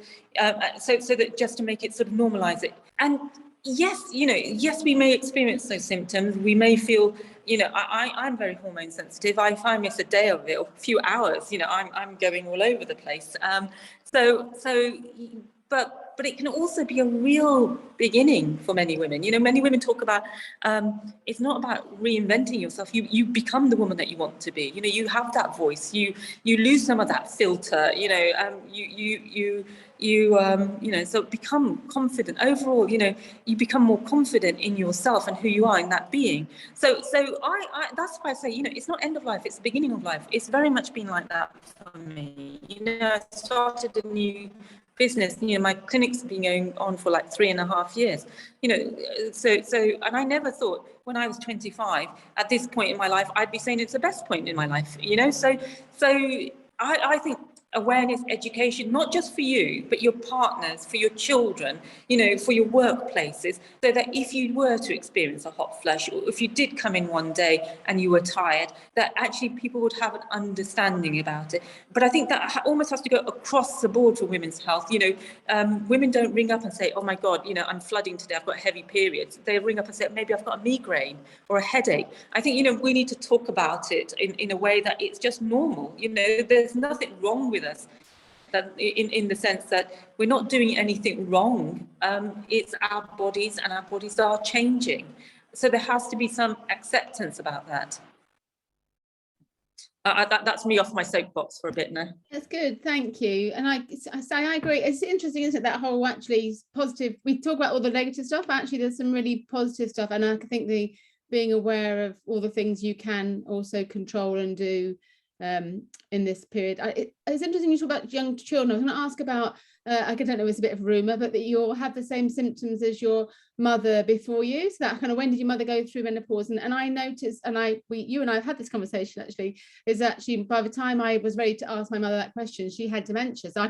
so that just to make it sort of normalize it. And yes, we may experience those symptoms. We may feel, I'm very hormone sensitive. If I miss a day of it or a few hours, I'm going all over the place. But it can also be a real beginning for many women. Many women talk about it's not about reinventing yourself. You become the woman that you want to be. You have that voice. You lose some of that filter. So become confident overall. You become more confident in yourself and who you are in that being. So I that's why I say, it's not end of life, it's the beginning of life. It's very much been like that for me. I started a new business. My clinic's been going on for like 3.5 years. And I never thought when I was 25, at this point in my life, I'd be saying it's the best point in my life. So I think awareness, education, not just for you, but your partners, for your children, for your workplaces, so that if you were to experience a hot flush, or if you did come in one day and you were tired, that actually people would have an understanding about it. But I think that almost has to go across the board for women's health. Women don't ring up and say, oh my God, I'm flooding today, I've got heavy periods. They ring up and say, maybe I've got a migraine or a headache. I think, we need to talk about it in a way that it's just normal. There's nothing wrong with us, that in the sense that we're not doing anything wrong. It's our bodies, and our bodies are changing. So there has to be some acceptance about that. That's me off my soapbox for a bit now. That's good, thank you. And I agree. It's interesting, isn't it, that whole actually positive, we talk about all the negative stuff, actually there's some really positive stuff, and I think being aware of all the things you can also control and do in this period. It's interesting you talk about young children. I was going to ask about, I don't know, it's a bit of a rumour, but that you'll have the same symptoms as your mother before you. So that kind of, when did your mother go through menopause? And I noticed, and you and I have had this conversation actually, is actually by the time I was ready to ask my mother that question, she had dementia. So I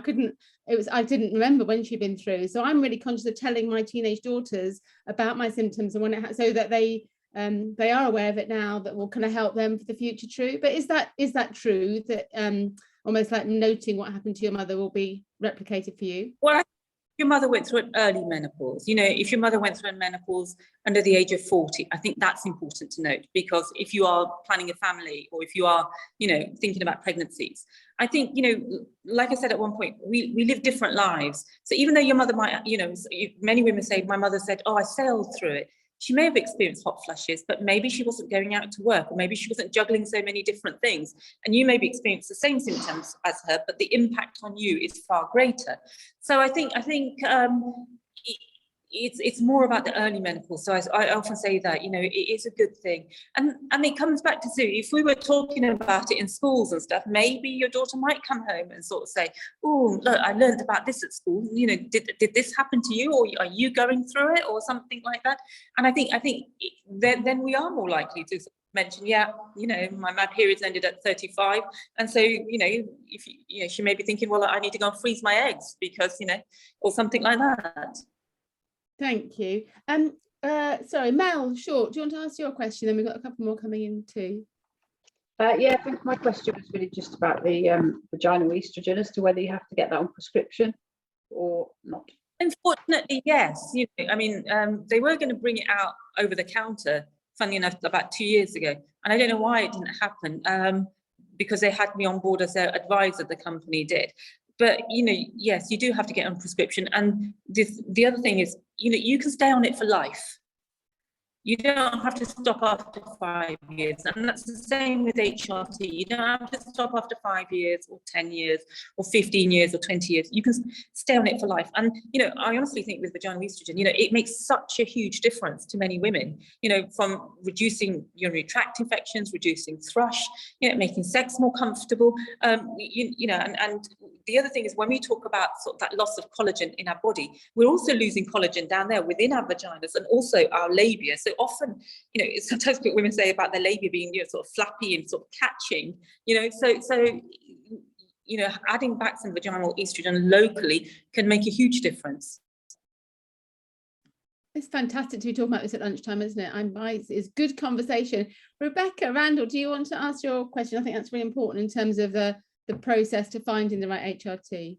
didn't remember when she'd been through. So I'm really conscious of telling my teenage daughters about my symptoms, and when so that they are aware of it now, that will kind of help them for the future. True, but is that true, that almost like noting what happened to your mother will be replicated for you? Well, your mother went through an early menopause. If your mother went through a menopause under the age of 40, I think that's important to note, because if you are planning a family, or if you are, thinking about pregnancies, I think, like I said at one point, we live different lives. So even though your mother might, many women say, my mother said, oh, I sailed through it. She may have experienced hot flushes, but maybe she wasn't going out to work, or maybe she wasn't juggling so many different things. And you maybe experienced the same symptoms as her, but the impact on you is far greater. So I think it's more about the early menopause. So I often say that, you know, it is a good thing. And it comes back to, Sue, if we were talking about it in schools and stuff, maybe your daughter might come home and sort of say, oh, look, I learned about this at school. You know, did this happen to you, or are you going through it, or something like that? And I think then we are more likely to mention, yeah, you know, my periods ended at 35. And so, you know, if you know, she may be thinking, well, I need to go and freeze my eggs because, you know, or something like that. Thank you. Sorry, Mel Short, do you want to ask your question? Then we've got a couple more coming in too. Yeah, I think my question was really just about the vaginal estrogen, as to whether you have to get that on prescription or not. Unfortunately, yes. You know, I mean, they were going to bring it out over the counter, funny enough, about 2 years ago, and I don't know why it didn't happen, because they had me on board as their advisor, the company did. But, you know, yes, you do have to get on prescription. And the other thing is, you know, you can stay on it for life. You don't have to stop after 5 years. And that's the same with HRT. You don't have to stop after 5 years or 10 years or 15 years or 20 years. You can stay on it for life. And, you know, I honestly think with vaginal estrogen, you know, it makes such a huge difference to many women, you know, from reducing urinary tract infections, reducing thrush, you know, making sex more comfortable. You know, and the other thing is, when we talk about sort of that loss of collagen in our body, we're also losing collagen down there within our vaginas and also our labia. So often, you know, sometimes women say about their labia being, you know, sort of flappy and sort of catching, you know, so you know, adding back some vaginal estrogen locally can make a huge difference. It's fantastic to be talking about this at lunchtime, isn't it? It's good conversation. Rebecca Randall, do you want to ask your question? I think that's really important in terms of the process to finding the right HRT.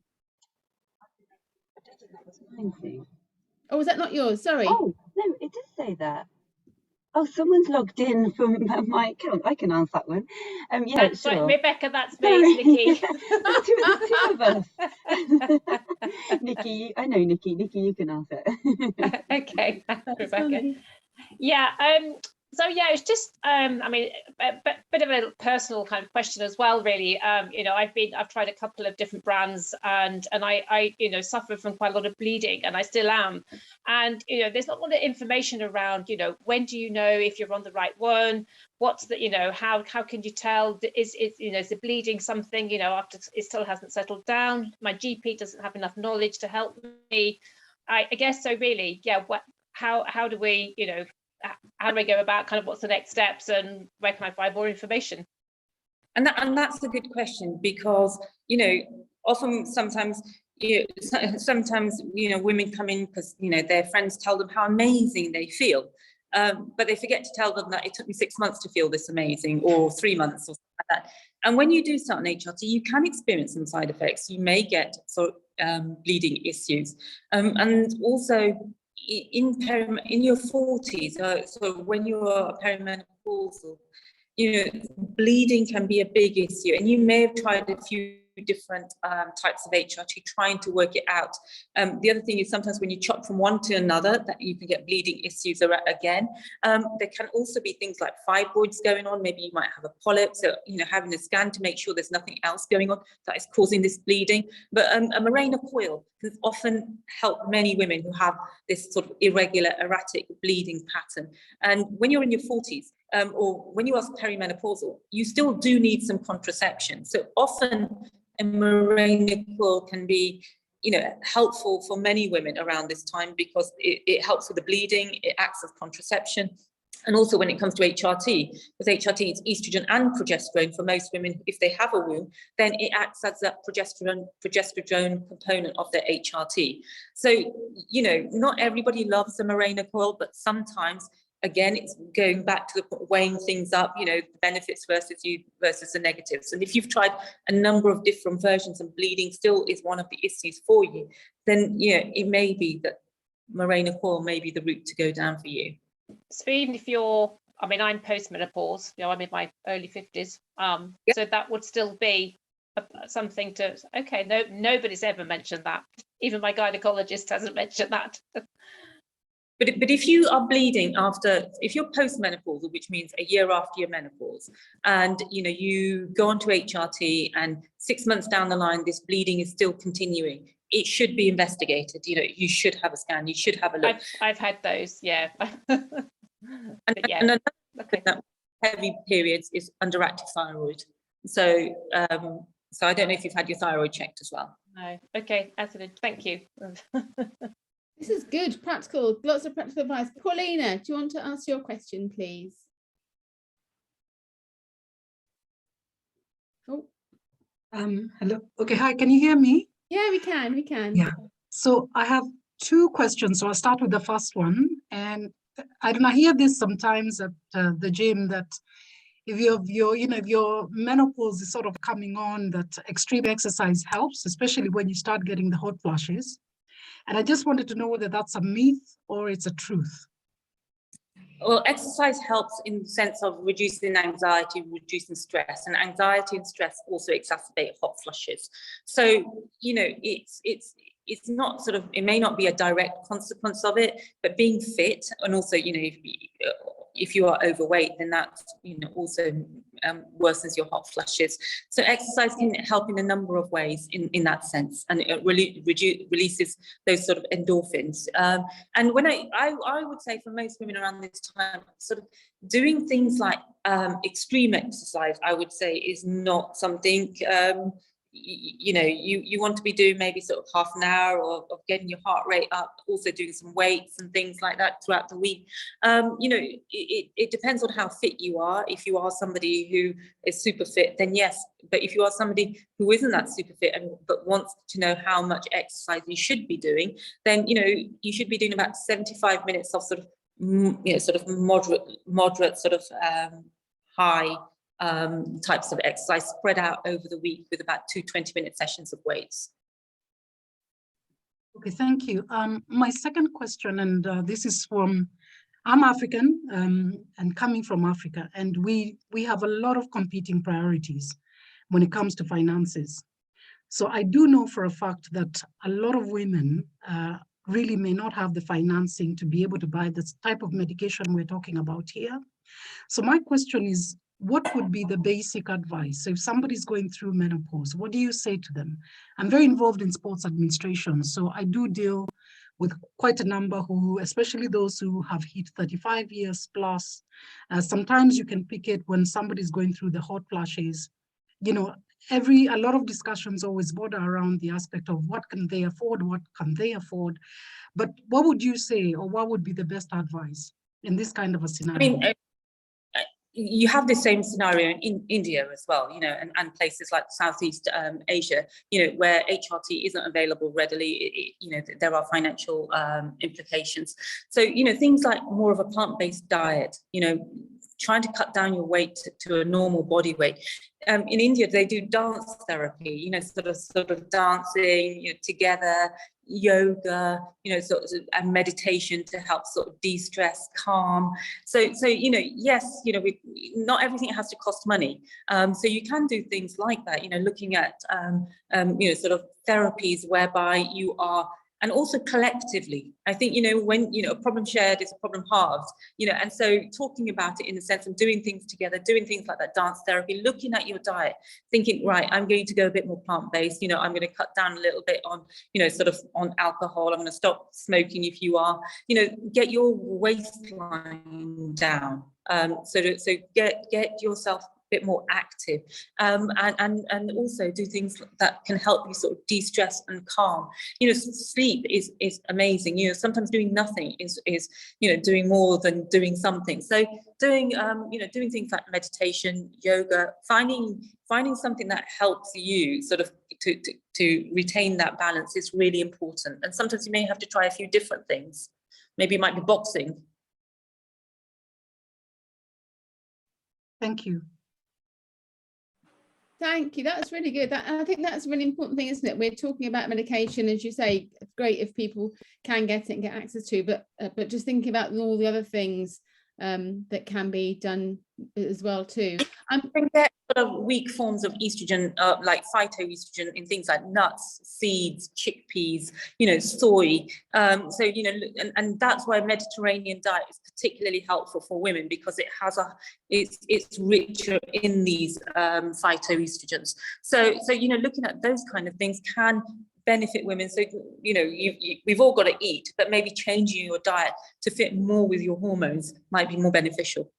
Oh, was that not yours? Sorry. Oh, no, it did say that. Oh, someone's logged in from my account. I can answer that one. Yeah, that's sure. Right, Rebecca, that's me, Nikki. the two of us. Nikki, I know Nikki. Nikki, you can answer. Okay, Rebecca. Yeah, so yeah, it's just I mean, a bit of a personal kind of question as well, really. You know, I've tried a couple of different brands, and I you know, suffered from quite a lot of bleeding, and I still am. And you know, there's not a lot of information around, you know, when do you know if you're on the right one? What's the, you know, how can you tell? Is you know, is the bleeding something, you know, after it still hasn't settled down? My GP doesn't have enough knowledge to help me. I guess so. Really, yeah. How do we, you know, how do I go about kind of what's the next steps, and where can I find more information? And that's a good question, because, you know, often sometimes you know, women come in because, you know, their friends tell them how amazing they feel, but they forget to tell them that it took me 6 months to feel this amazing, or 3 months, or something like that. And when you do start an HRT, you can experience some side effects. You may get sort of bleeding issues, and also in your 40s, so when you're perimenopausal, you know, bleeding can be a big issue, and you may have tried a few different types of HRT trying to work it out. The other thing is, sometimes when you chop from one to another, that you can get bleeding issues again. There can also be things like fibroids going on. Maybe you might have a polyp, so, you know, having a scan to make sure there's nothing else going on that is causing this bleeding. But a Mirena coil can often help many women who have this sort of irregular, erratic bleeding pattern. And when you're in your 40s, or when you are perimenopausal, you still do need some contraception. So often a Mirena coil can be, you know, helpful for many women around this time, because it helps with the bleeding, it acts as contraception. And also when it comes to HRT, because HRT is estrogen and progesterone for most women, if they have a womb, then it acts as that progesterone component of their HRT. So, you know, not everybody loves the Mirena coil, but sometimes, again, it's going back to the weighing things up, you know, the benefits versus the negatives. And if you've tried a number of different versions and bleeding still is one of the issues for you, then, you know, it may be that Mirena coil may be the route to go down for you. So even if you're, I mean, I'm postmenopause, you know, I'm in my early 50s, Yep. So that would still be something to, okay, no, nobody's ever mentioned that. Even my gynecologist hasn't mentioned that. But if you are bleeding if you're postmenopausal, which means a year after your menopause, and, you know, you go onto HRT and 6 months down the line, this bleeding is still continuing, it should be investigated. You know, you should have a scan, you should have a look. I've had those, yeah. And, yeah. and another thing that heavy periods is underactive thyroid. So so I don't know if you've had your thyroid checked as well. No. Okay, excellent. Thank you. This is good, practical, lots of practical advice. Paulina, do you want to ask your question, please? Oh. Hello. Okay, hi, can you hear me? Yeah, we can. Yeah. So I have two questions. So I'll start with the first one. And I don't know, I hear this sometimes at the gym that if your menopause is sort of coming on, that extreme exercise helps, especially when you start getting the hot flashes. And I just wanted to know whether that's a myth or it's a truth. Well, exercise helps in the sense of reducing anxiety, reducing stress, and anxiety and stress also exacerbate hot flushes. So, you know, it's not sort of, it may not be a direct consequence of it, but being fit, and also, you know, if you are overweight, then that, you know, also worsens your hot flushes. So exercise can help in a number of ways in that sense, and it releases those sort of endorphins. And when I would say for most women around this time, sort of doing things like extreme exercise, I would say, is not something you know, you want to be doing maybe sort of half an hour of getting your heart rate up, also doing some weights and things like that throughout the week. You know, it depends on how fit you are. If you are somebody who is super fit, then yes. But if you are somebody who isn't that super fit but wants to know how much exercise you should be doing, then, you know, you should be doing about 75 minutes of sort of, you know, sort of moderate sort of high types of exercise spread out over the week with about 2 20-minute sessions of weights. Okay, thank you. My second question, and this is from, I'm African and coming from Africa, and we have a lot of competing priorities when it comes to finances. So I do know for a fact that a lot of women really may not have the financing to be able to buy this type of medication we're talking about here. So my question is, what would be the basic advice? So if somebody's going through menopause, what do you say to them? I'm very involved in sports administration, so I do deal with quite a number who, especially those who have hit 35 years plus. Sometimes you can pick it when somebody's going through the hot flashes. You know, a lot of discussions always border around the aspect of what can they afford, what can they afford. But what would you say, or what would be the best advice in this kind of a scenario? I mean, you have the same scenario in India as well, you know, and places like Southeast Asia, you know, where HRT isn't available readily. You know, there are financial implications. So, you know, things like more of a plant-based diet, you know, trying to cut down your weight to a normal body weight. In India, they do dance therapy, you know, sort of dancing, you know, together, yoga, you know, sort of, and meditation to help sort of de-stress, calm. So you know, yes, you know, not everything has to cost money. So you can do things like that, you know, looking at you know, sort of therapies whereby you are, and also collectively, I think, you know, when, you know, a problem shared is a problem halved, you know, and so talking about it in the sense of doing things together, doing things like that dance therapy, looking at your diet, thinking, right, I'm going to go a bit more plant-based, you know, I'm going to cut down a little bit on, you know, sort of on alcohol, I'm going to stop smoking if you are, you know, get your waistline down, so get yourself bit more active, and also do things that can help you sort of de-stress and calm. You know, sleep is amazing. You know, sometimes doing nothing is you know, doing more than doing something. So doing you know, doing things like meditation, yoga, finding something that helps you sort of to retain that balance is really important. And sometimes you may have to try a few different things. Maybe it might be boxing. Thank you. Thank you. That's really good. I think that's a really important thing, isn't it? We're talking about medication, as you say. It's great if people can get it and get access to, but just thinking about all the other things that can be done as well too. I think there are sort of weak forms of estrogen, like phytoestrogen, in things like nuts, seeds, chickpeas, you know, soy. So, you know, and that's why a Mediterranean diet is particularly helpful for women, because it has it's richer in these phytoestrogens. So, you know, looking at those kind of things can benefit women. So, you know, we've all got to eat, but maybe changing your diet to fit more with your hormones might be more beneficial.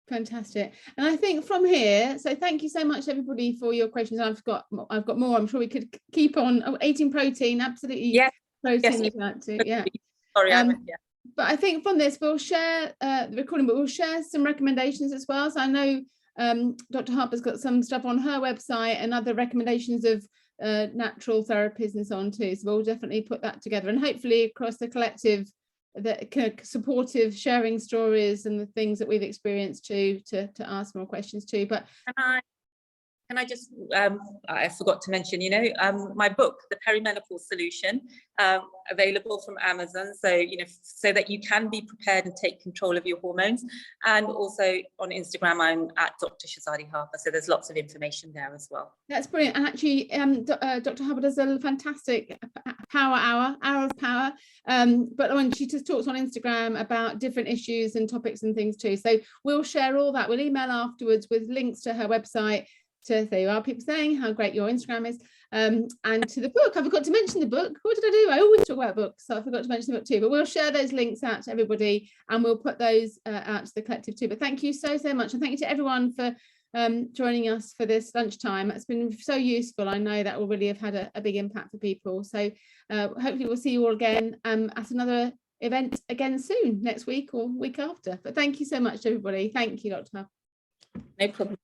Fantastic. And I think from here, so thank you so much everybody for your questions. I've got more. I'm sure we could keep on. Oh, eating protein, absolutely. Yes. Protein Yes. yeah. Sorry, yeah. But I think from this we'll share the recording, but we'll share some recommendations as well. So I know Dr. Harper's got some stuff on her website and other recommendations of natural therapies and so on too. So we'll definitely put that together, and hopefully across the collective, the kind of supportive sharing stories and the things that we've experienced too, to ask more questions too. But can I just, I forgot to mention, you know, my book, The Perimenopause Solution, available from Amazon. So, you know, so that you can be prepared and take control of your hormones. And also on Instagram, I'm at Dr Shahzadi Harper. So there's lots of information there as well. That's brilliant. And actually, Dr. Harper does a fantastic hour of power. But when she just talks on Instagram about different issues and topics and things too. So we'll share all that. We'll email afterwards with links to her website. So there you are, people saying how great your Instagram is, and to the book. I forgot to mention the book. What did I do? I always talk about books, so I forgot to mention the book too. But we'll share those links out to everybody, and we'll put those out to the collective too. But thank you so much, and thank you to everyone for joining us for this lunchtime. It's been so useful. I know that will really have had a big impact for people. So hopefully we'll see you all again at another event again soon, next week or week after. But thank you so much, everybody. Thank you, Dr. Harper. No problem.